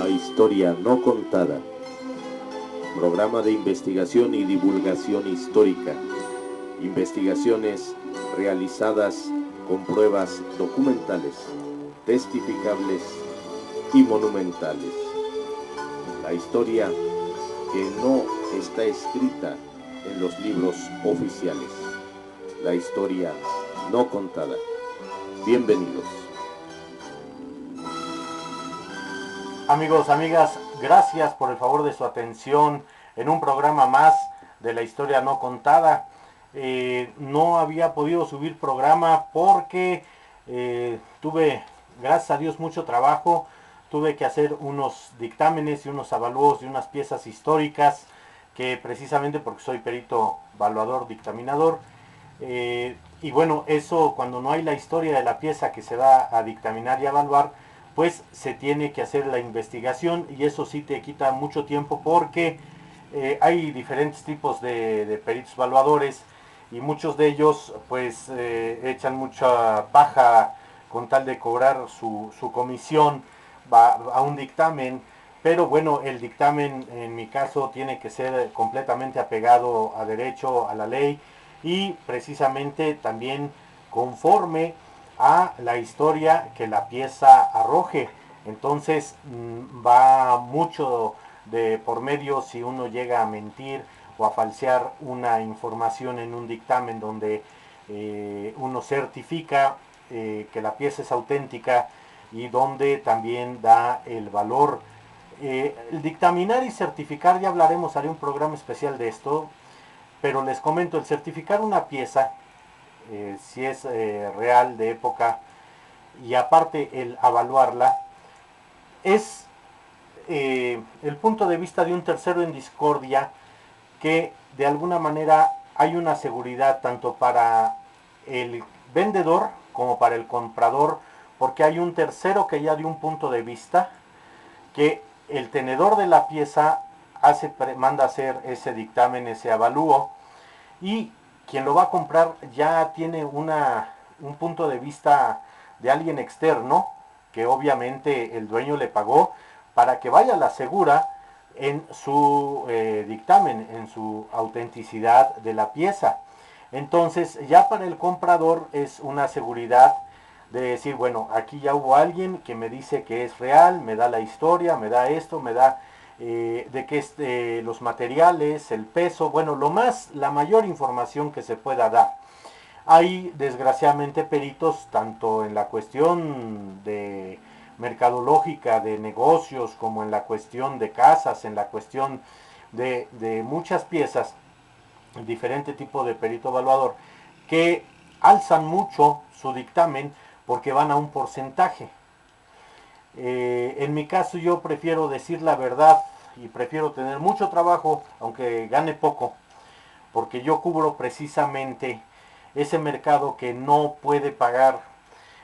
historia no contada. Programa de investigación y divulgación histórica. Investigaciones realizadas con pruebas documentales, testificables y monumentales. La historia que no está escrita en los libros oficiales. La historia no contada. Bienvenidos. Amigos, amigas, gracias por el favor de su atención en un programa más de la historia no contada. No había podido subir programa porque tuve, gracias a Dios, mucho trabajo. Tuve que hacer unos dictámenes y unos avalúos de unas piezas históricas que precisamente porque soy perito evaluador dictaminador. Y bueno, eso cuando no hay la historia de la pieza que se va a dictaminar y evaluar, pues se tiene que hacer la investigación y eso sí te quita mucho tiempo porque hay diferentes tipos de peritos evaluadores y muchos de ellos pues echan mucha paja con tal de cobrar su comisión a un dictamen, pero bueno, el dictamen en mi caso tiene que ser completamente apegado a derecho, a la ley y precisamente también conforme a la historia que la pieza arroje. Entonces va mucho de por medio si uno llega a mentir o a falsear una información en un dictamen donde uno certifica que la pieza es auténtica y donde también da el valor. El dictaminar y certificar, ya hablaremos, haré un programa especial de esto, pero les comento, el certificar una pieza, si es real, de época, y aparte el evaluarla, es el punto de vista de un tercero en discordia que de alguna manera hay una seguridad tanto para el vendedor como para el comprador, porque hay un tercero que ya dio un punto de vista que el tenedor de la pieza manda hacer ese dictamen, ese avalúo, y quien lo va a comprar ya tiene un punto de vista de alguien externo que obviamente el dueño le pagó para que vaya a la segura en su dictamen, en su autenticidad de la pieza. Entonces ya para el comprador es una seguridad de decir, bueno, aquí ya hubo alguien que me dice que es real, me da la historia, me da esto, me da de qué los materiales, el peso, bueno, la mayor información que se pueda dar. Hay desgraciadamente peritos tanto en la cuestión de mercadológica de negocios como en la cuestión de casas, en la cuestión de muchas piezas, diferente tipo de perito evaluador, que alzan mucho su dictamen porque van a un porcentaje. En mi caso yo prefiero decir la verdad y prefiero tener mucho trabajo aunque gane poco, porque yo cubro precisamente ese mercado que no puede pagar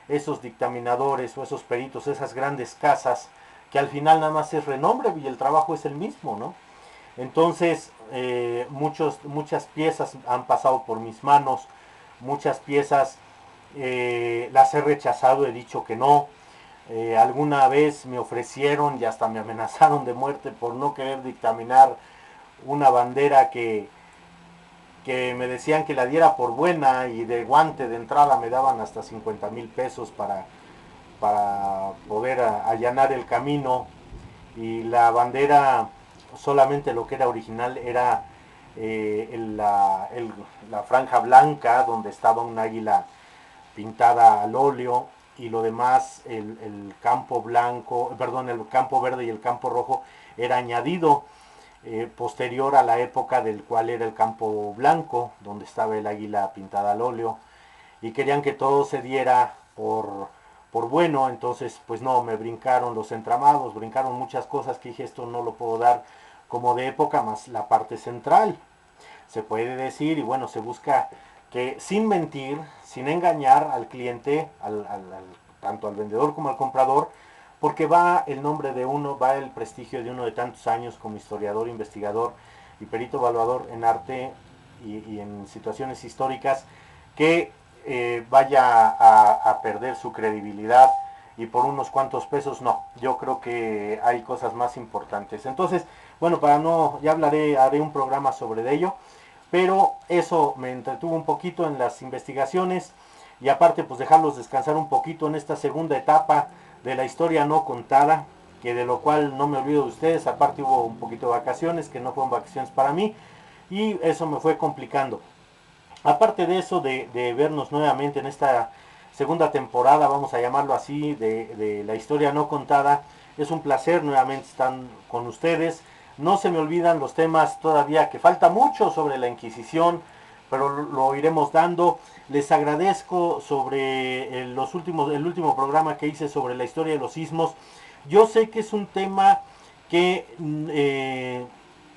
esos dictaminadores o esos peritos, esas grandes casas, que al final nada más es renombre y el trabajo es el mismo, ¿no? Entonces, muchas piezas han pasado por mis manos, muchas piezas las he rechazado, he dicho que no. Alguna vez me ofrecieron y hasta me amenazaron de muerte por no querer dictaminar una bandera que me decían que la diera por buena y de guante de entrada me daban hasta 50,000 pesos para poder allanar el camino, y la bandera solamente lo que era original era la franja blanca donde estaba un águila pintada al óleo, y lo demás, el campo blanco, perdón, el campo verde y el campo rojo era añadido posterior a la época del cual era el campo blanco, donde estaba el águila pintada al óleo, y querían que todo se diera por bueno. Entonces pues no, me brincaron los entramados, brincaron muchas cosas que dije, esto no lo puedo dar como de época, más la parte central, se puede decir, y bueno, se busca que sin mentir, sin engañar al cliente, tanto al vendedor como al comprador, porque va el nombre de uno, va el prestigio de uno de tantos años como historiador, investigador y perito evaluador en arte y en situaciones históricas, que vaya a perder su credibilidad y por unos cuantos pesos no. Yo creo que hay cosas más importantes. Entonces, bueno, para no, ya haré un programa sobre ello, pero eso me entretuvo un poquito en las investigaciones y aparte pues dejarlos descansar un poquito en esta segunda etapa de la historia no contada, que de lo cual no me olvido de ustedes. Aparte hubo un poquito de vacaciones, que no fueron vacaciones para mí, y eso me fue complicando. Aparte de eso, de vernos nuevamente en esta segunda temporada, vamos a llamarlo así, de la historia no contada, es un placer nuevamente estar con ustedes. No se me olvidan los temas todavía, que falta mucho sobre la Inquisición, pero lo iremos dando. Les agradezco sobre el último programa que hice sobre la historia de los sismos. Yo sé que es un tema que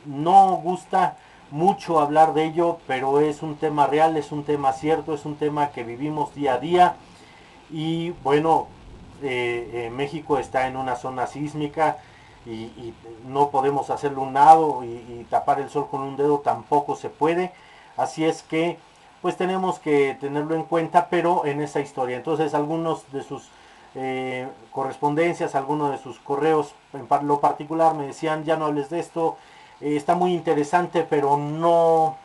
no gusta mucho hablar de ello, pero es un tema real, es un tema cierto, es un tema que vivimos día a día. Y bueno, México está en una zona sísmica y no podemos hacerle un nado y tapar el sol con un dedo, tampoco se puede. Así es que pues tenemos que tenerlo en cuenta, pero en esa historia. Entonces algunos de sus correspondencias, algunos de sus correos en lo particular me decían, ya no hables de esto, está muy interesante, pero no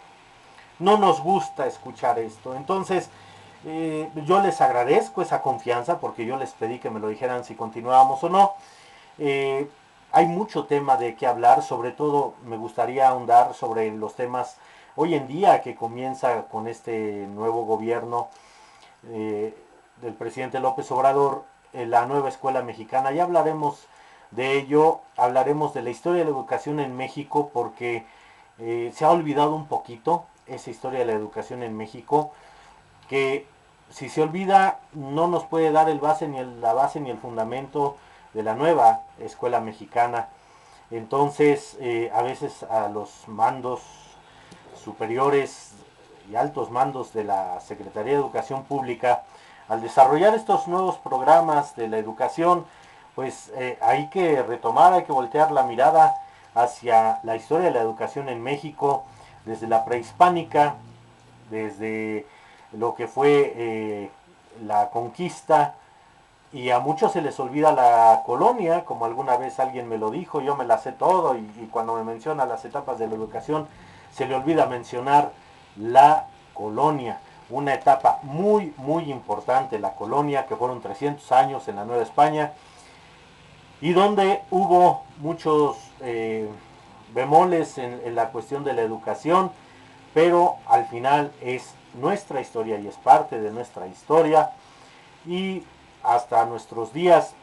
nos gusta escuchar esto. Entonces, yo les agradezco esa confianza porque yo les pedí que me lo dijeran si continuábamos o no. Eh, Hay mucho tema de qué hablar, sobre todo me gustaría ahondar sobre los temas hoy en día que comienza con este nuevo gobierno del presidente López Obrador, la nueva escuela mexicana. Ya hablaremos de ello, hablaremos de la historia de la educación en México porque se ha olvidado un poquito esa historia de la educación en México, que si se olvida no nos puede dar la base ni el fundamento de la nueva escuela mexicana. Entonces, a veces a los mandos superiores y altos mandos de la Secretaría de Educación Pública, al desarrollar estos nuevos programas de la educación, pues hay que retomar, hay que voltear la mirada hacia la historia de la educación en México, desde la prehispánica, desde lo que fue la conquista, y a muchos se les olvida la colonia, como alguna vez alguien me lo dijo, yo me la sé todo, y cuando me menciona las etapas de la educación, se le olvida mencionar la colonia, una etapa muy, muy importante, la colonia, que fueron 300 años en la Nueva España, y donde hubo muchos bemoles en la cuestión de la educación, pero al final es nuestra historia y es parte de nuestra historia y hasta nuestros días.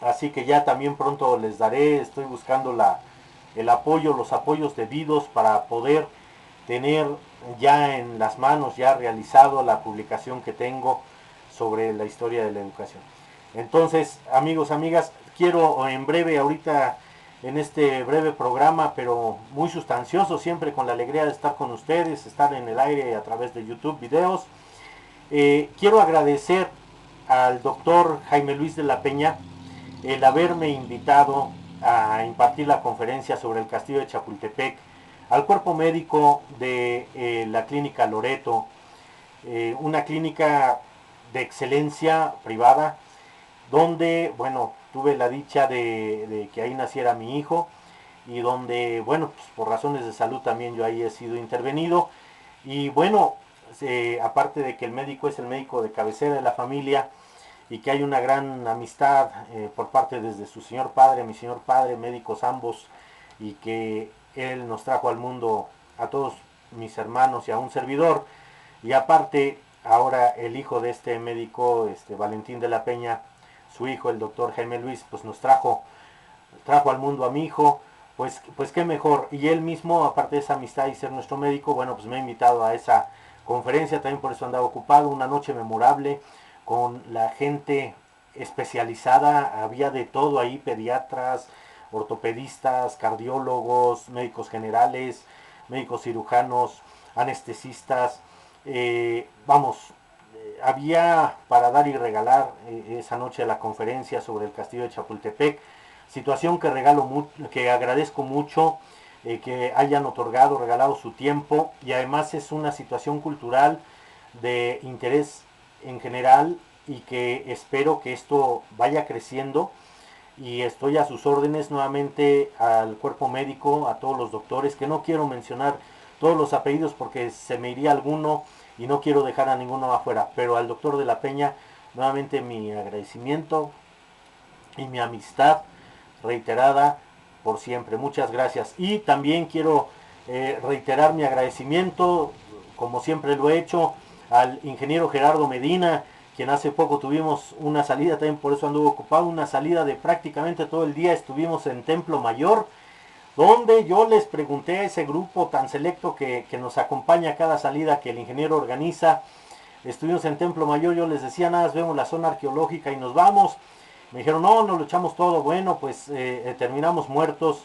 Así que ya también pronto les daré, estoy buscando el apoyo, los apoyos debidos para poder tener ya en las manos, ya realizado la publicación que tengo sobre la historia de la educación. Entonces, amigos, amigas, quiero en breve, ahorita en este breve programa, pero muy sustancioso, siempre con la alegría de estar con ustedes, estar en el aire a través de YouTube, videos. Quiero agradecer al doctor Jaime Luis de la Peña el haberme invitado a impartir la conferencia sobre el castillo de Chapultepec, al cuerpo médico de la clínica Loreto, una clínica de excelencia privada, donde, bueno, tuve la dicha de que ahí naciera mi hijo y donde, bueno, pues por razones de salud también yo ahí he sido intervenido. Y bueno, aparte de que el médico es el médico de cabecera de la familia y que hay una gran amistad por parte desde su señor padre, mi señor padre, médicos ambos, y que él nos trajo al mundo a todos mis hermanos y a un servidor, y aparte ahora el hijo de este médico, Valentín de la Peña, su hijo, el doctor Jaime Luis, pues nos trajo al mundo a mi hijo, pues qué mejor. Y él mismo, aparte de esa amistad y ser nuestro médico, bueno, pues me ha invitado a esa conferencia, también por eso andaba ocupado, una noche memorable con la gente especializada, había de todo ahí, pediatras, ortopedistas, cardiólogos, médicos generales, médicos cirujanos, anestesistas, vamos, había para dar y regalar esa noche la conferencia sobre el castillo de Chapultepec, situación que agradezco mucho que hayan regalado su tiempo, y además es una situación cultural de interés en general y que espero que esto vaya creciendo, y estoy a sus órdenes nuevamente al cuerpo médico, a todos los doctores, que no quiero mencionar todos los apellidos porque se me iría alguno y no quiero dejar a ninguno afuera, pero al doctor de la Peña nuevamente mi agradecimiento y mi amistad reiterada por siempre. Muchas gracias. Y también quiero reiterar mi agradecimiento, como siempre lo he hecho, al ingeniero Gerardo Medina, quien hace poco tuvimos una salida, también por eso anduvo ocupado, una salida de prácticamente todo el día. Estuvimos en Templo Mayor, donde yo les pregunté a ese grupo tan selecto que nos acompaña a cada salida que el ingeniero organiza. Estuvimos en Templo Mayor, yo les decía, nada, vemos la zona arqueológica y nos vamos. Me dijeron, no, nos lo echamos todo. Bueno, pues terminamos muertos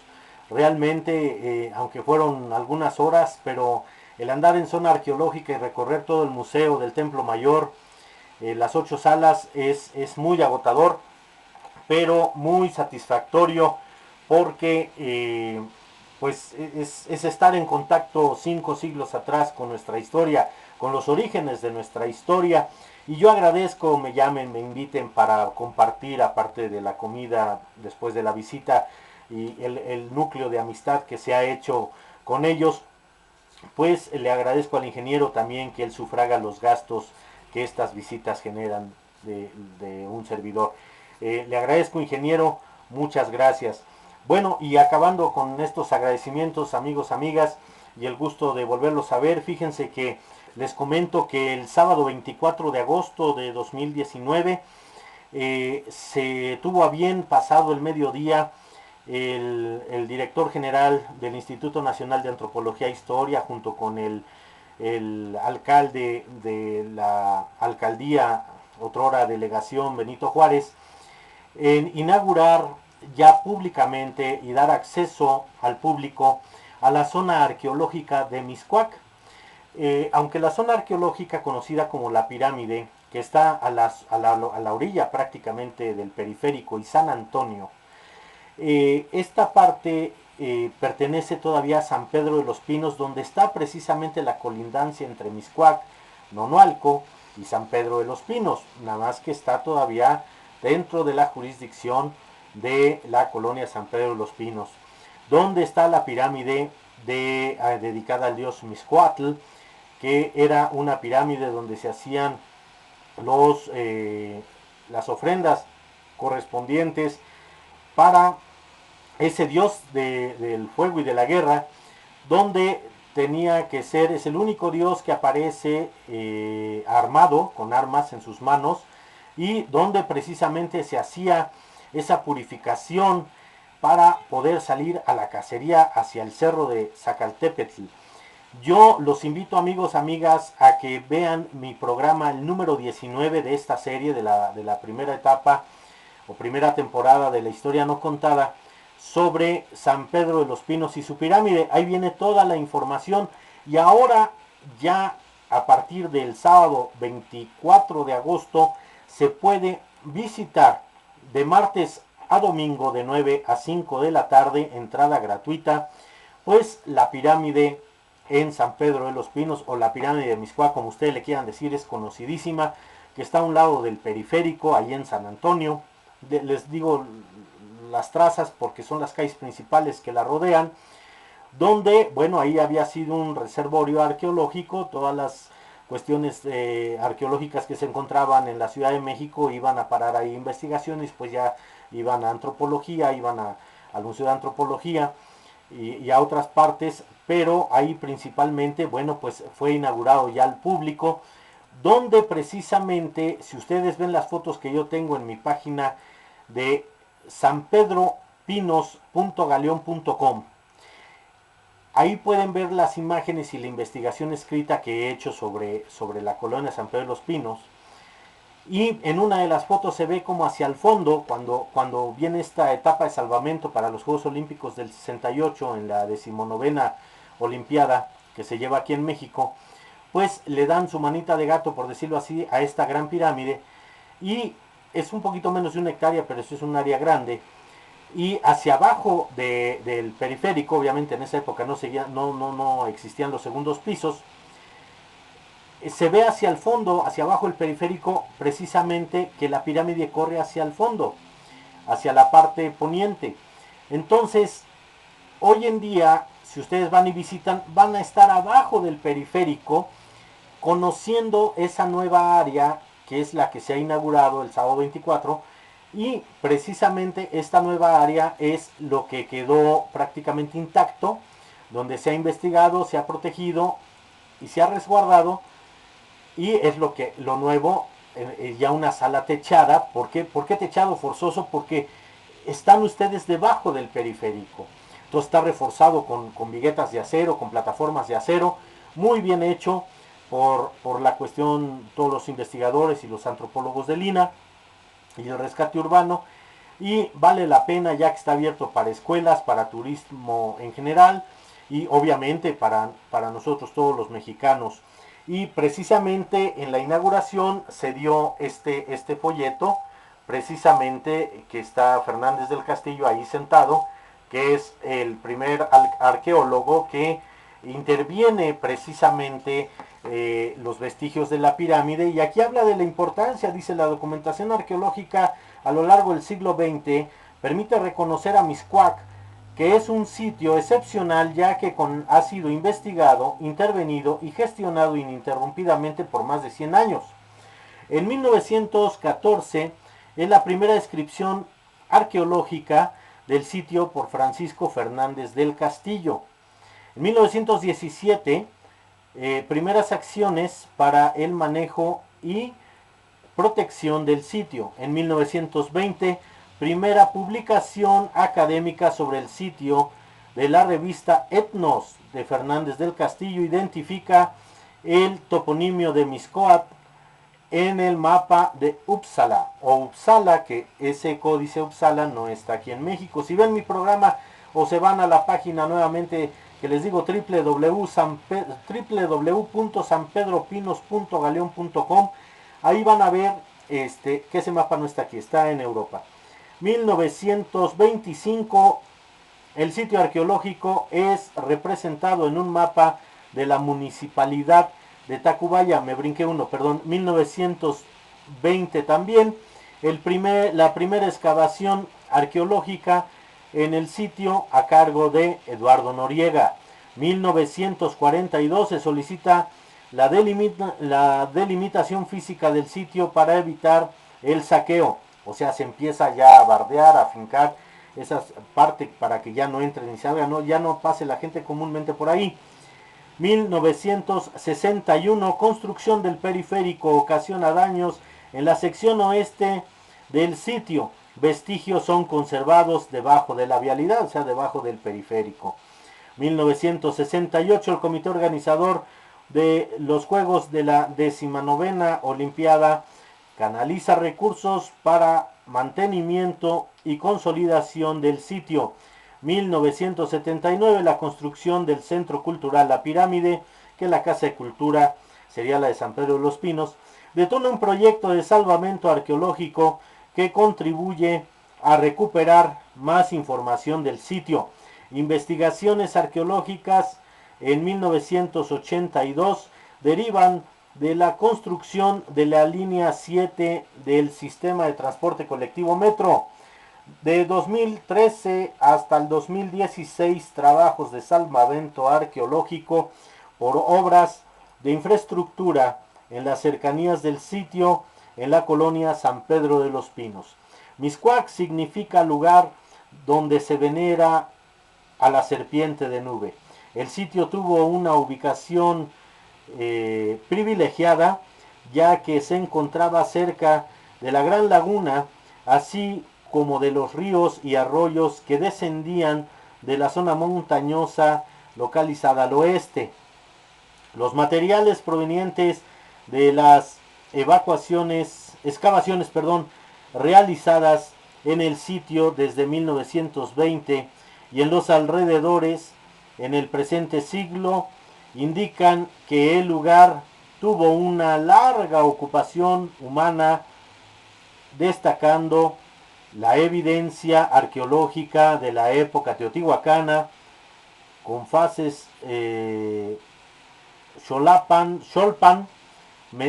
realmente, aunque fueron algunas horas, pero el andar en zona arqueológica y recorrer todo el museo del Templo Mayor, las 8 salas, es muy agotador, pero muy satisfactorio, porque pues es estar en contacto 5 siglos atrás con nuestra historia, con los orígenes de nuestra historia. Y yo agradezco, me llamen, me inviten para compartir, aparte de la comida después de la visita, y el núcleo de amistad que se ha hecho con ellos. Pues le agradezco al ingeniero también que él sufraga los gastos que estas visitas generan de un servidor. Le agradezco, ingeniero, muchas gracias. Bueno, y acabando con estos agradecimientos, amigos, amigas, y el gusto de volverlos a ver, fíjense que les comento que el sábado 24 de agosto de 2019 se tuvo a bien, pasado el mediodía, el director general del Instituto Nacional de Antropología e Historia, junto con el alcalde de la alcaldía, otrora delegación Benito Juárez, en inaugurar ya públicamente y dar acceso al público a la zona arqueológica de Mixcoac. Aunque la zona arqueológica conocida como la pirámide, que está a la orilla prácticamente del periférico y San Antonio, esta parte pertenece todavía a San Pedro de los Pinos, donde está precisamente la colindancia entre Mixcoac, Nonualco y San Pedro de los Pinos, nada más que está todavía dentro de la jurisdicción de la colonia San Pedro de los Pinos, donde está la pirámide dedicada al dios Mixcoatl, que era una pirámide donde se hacían las ofrendas correspondientes para ese dios del fuego y de la guerra, donde tenía que ser, es el único dios que aparece armado, con armas en sus manos, y donde precisamente se hacía esa purificación para poder salir a la cacería hacia el cerro de Zacaltépetl. Yo los invito, amigos, amigas, a que vean mi programa, el número 19 de esta serie, de la primera etapa o primera temporada de la historia no contada, sobre San Pedro de los Pinos y su pirámide. Ahí viene toda la información. Y ahora, ya a partir del sábado 24 de agosto, se puede visitar de martes a domingo de 9 a 5 de la tarde, entrada gratuita, pues la pirámide en San Pedro de los Pinos, o la pirámide de Mixcoac, como ustedes le quieran decir, es conocidísima, que está a un lado del periférico, ahí en San Antonio. Les digo las trazas porque son las calles principales que la rodean, donde, bueno, ahí había sido un reservorio arqueológico. Todas las cuestiones arqueológicas que se encontraban en la Ciudad de México iban a parar ahí investigaciones, pues ya iban a antropología, iban al Museo de Antropología y a otras partes, pero ahí principalmente, bueno, pues fue inaugurado ya al público, donde precisamente, si ustedes ven las fotos que yo tengo en mi página de sanpedropinos.galeon.com, ahí pueden ver las imágenes y la investigación escrita que he hecho sobre la colonia San Pedro de los Pinos. Y en una de las fotos se ve como hacia el fondo, cuando viene esta etapa de salvamento para los Juegos Olímpicos del 68, en la 19ª Olimpiada que se lleva aquí en México, pues le dan su manita de gato, por decirlo así, a esta gran pirámide. Y es un poquito menos de 1 hectárea, pero eso es un área grande. Y hacia abajo del periférico, obviamente en esa época no existían los segundos pisos, se ve hacia el fondo, hacia abajo el periférico, precisamente que la pirámide corre hacia el fondo, hacia la parte poniente. Entonces, hoy en día, si ustedes van y visitan, van a estar abajo del periférico, conociendo esa nueva área, que es la que se ha inaugurado el sábado 24, y precisamente esta nueva área es lo que quedó prácticamente intacto, donde se ha investigado, se ha protegido y se ha resguardado, y es lo nuevo, ya una sala techada. ¿Por qué techado forzoso? Porque están ustedes debajo del periférico. Todo está reforzado con viguetas de acero, con plataformas de acero, muy bien hecho por la cuestión, todos los investigadores y los antropólogos de Lina y el rescate urbano, y vale la pena ya que está abierto para escuelas, para turismo en general y obviamente para nosotros todos los mexicanos. Y precisamente en la inauguración se dio este folleto, precisamente que está Fernández del Castillo ahí sentado, que es el primer arqueólogo que interviene precisamente los vestigios de la pirámide, y aquí habla de la importancia. Dice: la documentación arqueológica a lo largo del siglo XX permite reconocer a Mixcoac, que es un sitio excepcional ya que ha sido investigado, intervenido y gestionado ininterrumpidamente por más de 100 años. En 1914 es la primera descripción arqueológica del sitio por Francisco Fernández del Castillo. En 1917, primeras acciones para el manejo y protección del sitio. En 1920, primera publicación académica sobre el sitio de la revista Etnos de Fernández del Castillo identifica el toponimio de Mixcoac en el mapa de Uppsala, o Uppsala, que ese códice Uppsala no está aquí en México. Si ven mi programa o se van a la página nuevamente que les digo, www.sanpedropinos.galeon.com, ahí van a ver que ese mapa no está aquí, está en Europa. 1925, el sitio arqueológico es representado en un mapa de la municipalidad de Tacubaya. Me brinqué uno, perdón. 1920 también, la primera excavación arqueológica en el sitio a cargo de Eduardo Noriega. 1942 se solicita la delimitación física del sitio para evitar el saqueo. O sea, se empieza ya a bardear, a fincar esa parte para que ya no entre ni salga, ya no pase la gente comúnmente por ahí. 1961, construcción del periférico ocasiona daños en la sección oeste del sitio. Vestigios son conservados debajo de la vialidad, o sea, debajo del periférico. 1968, el comité organizador de los Juegos de la 19ª Olimpiada canaliza recursos para mantenimiento y consolidación del sitio. 1979, la construcción del Centro Cultural La Pirámide, que la Casa de Cultura sería la de San Pedro de los Pinos, detona un proyecto de salvamento arqueológico que contribuye a recuperar más información del sitio. Investigaciones arqueológicas en 1982 derivan de la construcción de la línea 7 del sistema de transporte colectivo Metro. De 2013 hasta el 2016, trabajos de salvamento arqueológico por obras de infraestructura en las cercanías del sitio en la colonia San Pedro de los Pinos. Mixcoac significa lugar donde se venera a la serpiente de nube. El sitio tuvo una ubicación privilegiada, ya que se encontraba cerca de la Gran Laguna, así como de los ríos y arroyos que descendían de la zona montañosa localizada al oeste. Los materiales provenientes de las excavaciones, realizadas en el sitio desde 1920 y en los alrededores en el presente siglo indican que el lugar tuvo una larga ocupación humana, destacando la evidencia arqueológica de la época teotihuacana con fases Xolpan,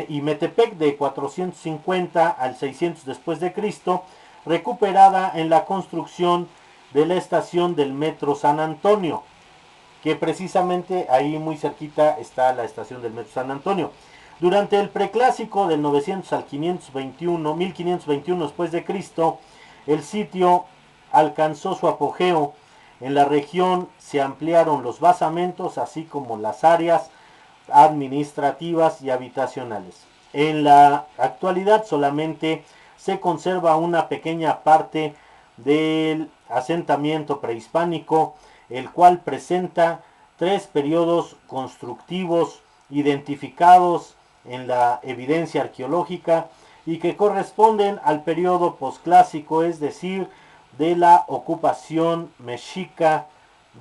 y Metepec de 450 al 600 después de Cristo, recuperada en la construcción de la estación del Metro San Antonio, que precisamente ahí muy cerquita está la estación del Metro San Antonio. Durante el preclásico del 900 al 1521 después de Cristo, el sitio alcanzó su apogeo. En la región se ampliaron los basamentos, así como las áreas administrativas y habitacionales. En la actualidad solamente se conserva una pequeña parte del asentamiento prehispánico, el cual presenta 3 periodos constructivos identificados en la evidencia arqueológica y que corresponden al periodo posclásico, es decir, de la ocupación mexica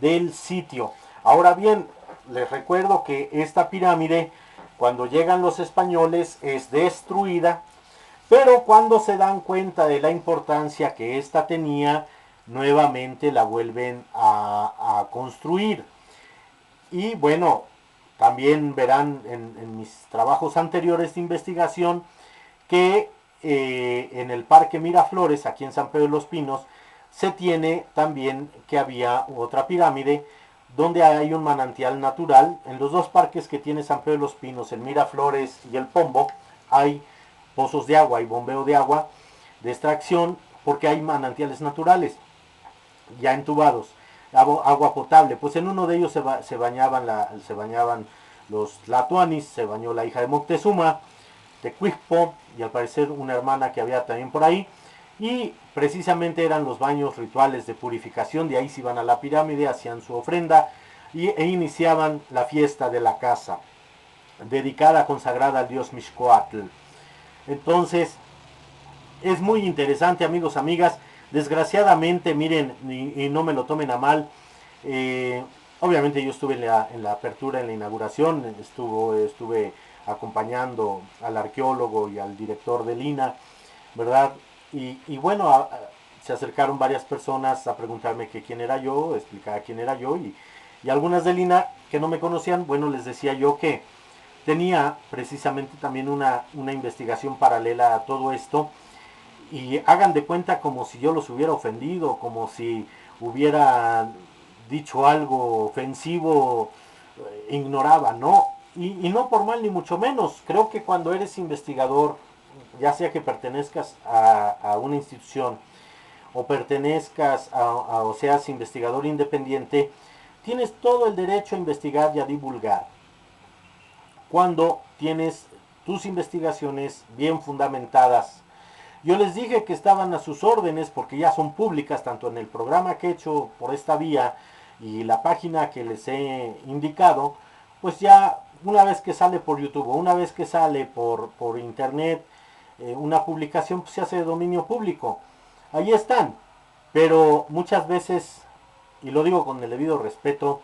del sitio. Ahora bien, les recuerdo que esta pirámide, cuando llegan los españoles, es destruida, pero cuando se dan cuenta de la importancia que ésta tenía, nuevamente la vuelven a construir. Y bueno, también verán en mis trabajos anteriores de investigación que en el Parque Miraflores, aquí en San Pedro de los Pinos, se tiene también que había otra pirámide donde hay un manantial natural. En los dos parques que tiene San Pedro de los Pinos, el Miraflores y el Pombo, hay pozos de agua, hay bombeo de agua de extracción porque hay manantiales naturales ya entubados, agua potable. Pues en uno de ellos se bañaban los tlatoanis, se bañó la hija de Moctezuma, Tecuichpo, y al parecer una hermana que había también por ahí, y precisamente eran los baños rituales de purificación. De ahí se iban a la pirámide, hacían su ofrenda e iniciaban la fiesta de la casa, dedicada, consagrada al dios Mixcoatl. Entonces, es muy interesante, amigos, amigas. Desgraciadamente, miren, y no me lo tomen a mal, obviamente yo estuve en la apertura, en la inauguración, estuve acompañando al arqueólogo y al director del INA, ¿verdad? Y bueno, se acercaron varias personas a preguntarme que quién era yo, explicar quién era yo, y algunas del INA que no me conocían, bueno, les decía yo que tenía precisamente también una investigación paralela a todo esto, y hagan de cuenta como si yo los hubiera ofendido, como si hubiera dicho algo ofensivo, ignoraba, ¿no? Y no por mal ni mucho menos. Creo que cuando eres investigador, ya sea que pertenezcas a una institución o pertenezcas o seas investigador independiente, tienes todo el derecho a investigar y a divulgar cuando tienes tus investigaciones bien fundamentadas. Yo les dije que estaban a sus órdenes porque ya son públicas, tanto en el programa que he hecho por esta vía y la página que les he indicado. Pues ya una vez que sale por YouTube o una vez que sale por internet una publicación, pues se hace de dominio público. Ahí están. Pero muchas veces, y lo digo con el debido respeto,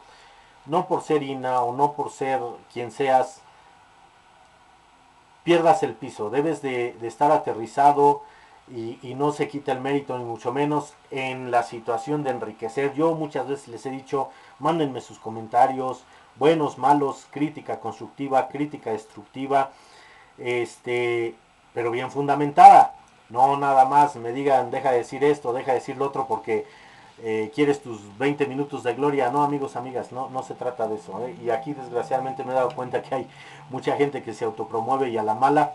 no por ser INA o no por ser quien seas, pierdas el piso. Debes de estar aterrizado y no se quita el mérito ni mucho menos en la situación de enriquecer. Yo muchas veces les he dicho, mándenme sus comentarios, buenos, malos, crítica constructiva, crítica destructiva, pero bien fundamentada. No nada más me digan, deja de decir esto, deja de decir lo otro porque quieres tus 20 minutos de gloria. No, amigos, amigas, no se trata de eso. Y aquí desgraciadamente me he dado cuenta que hay mucha gente que se autopromueve y a la mala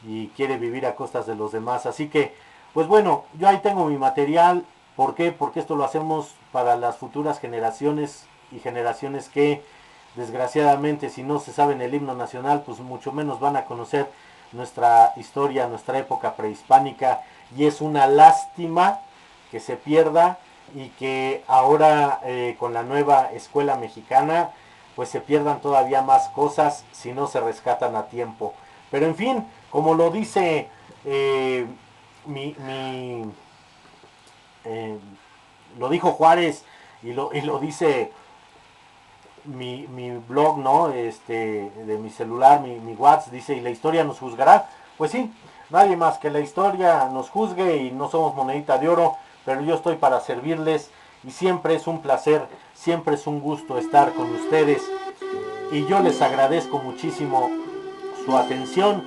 y quiere vivir a costas de los demás. Así que, pues bueno, yo ahí tengo mi material. ¿Por qué? Porque esto lo hacemos para las futuras generaciones y generaciones que desgraciadamente, si no se saben el himno nacional, pues mucho menos van a conocer nuestra historia, nuestra época prehispánica, y es una lástima que se pierda y que ahora con la nueva escuela mexicana pues se pierdan todavía más cosas si no se rescatan a tiempo. Pero en fin, como lo dice lo dijo Juárez y lo dice mi blog, ¿no? De mi celular, mi WhatsApp, dice, y la historia nos juzgará. Pues sí, nadie más que la historia nos juzgue, y no somos monedita de oro, pero yo estoy para servirles y siempre es un placer, siempre es un gusto estar con ustedes, y yo les agradezco muchísimo su atención.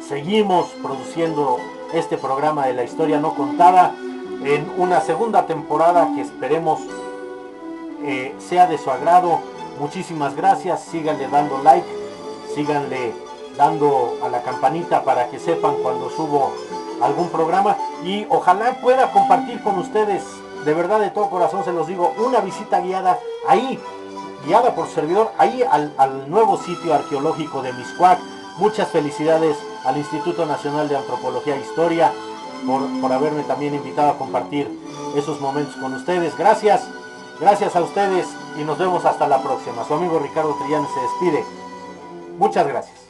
Seguimos produciendo este programa de la historia no contada en una segunda temporada que esperemos sea de su agrado. Muchísimas gracias, síganle dando like, síganle dando a la campanita para que sepan cuando subo algún programa, y ojalá pueda compartir con ustedes, de verdad, de todo corazón se los digo, una visita guiada ahí, guiada por servidor, ahí al nuevo sitio arqueológico de Mixcoac. Muchas felicidades al Instituto Nacional de Antropología e Historia por haberme también invitado a compartir esos momentos con ustedes. Gracias a ustedes y nos vemos hasta la próxima. Su amigo Ricardo Trillán se despide. Muchas gracias.